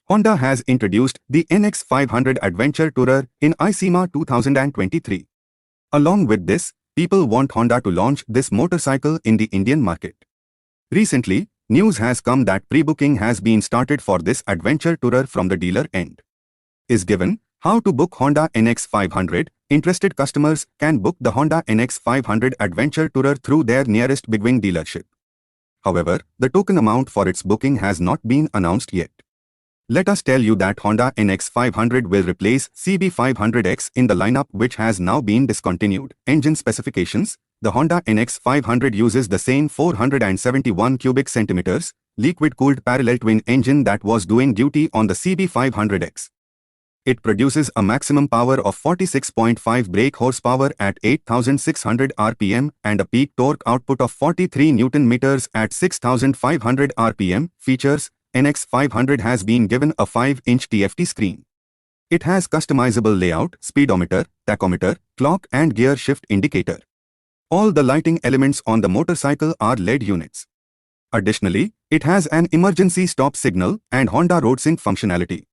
Honda has introduced the NX500 Adventure Tourer in ISEMA 2023. Along with this, people want Honda to launch this motorcycle in the Indian market. Recently, news has come that pre-booking has been started for this Adventure Tourer from the dealer end. Is given how to book Honda NX500. Interested customers can book the Honda NX500 Adventure Tourer through their nearest bigwing dealership. However, the token amount for its booking has not been announced yet. Let us tell you that Honda NX500 will replace CB500X in the lineup, which has now been discontinued. Engine specifications: the Honda NX500 uses the same 471 cubic centimeters liquid-cooled parallel twin engine that was doing duty on the CB500X. It produces a maximum power of 46.5 brake horsepower at 8,600 rpm and a peak torque output of 43 Nm at 6,500 rpm. Features: NX500 has been given a 5-inch TFT screen. It has customizable layout, speedometer, tachometer, clock and gear shift indicator. All the lighting elements on the motorcycle are LED units. Additionally, it has an emergency stop signal and Honda Road Sync functionality.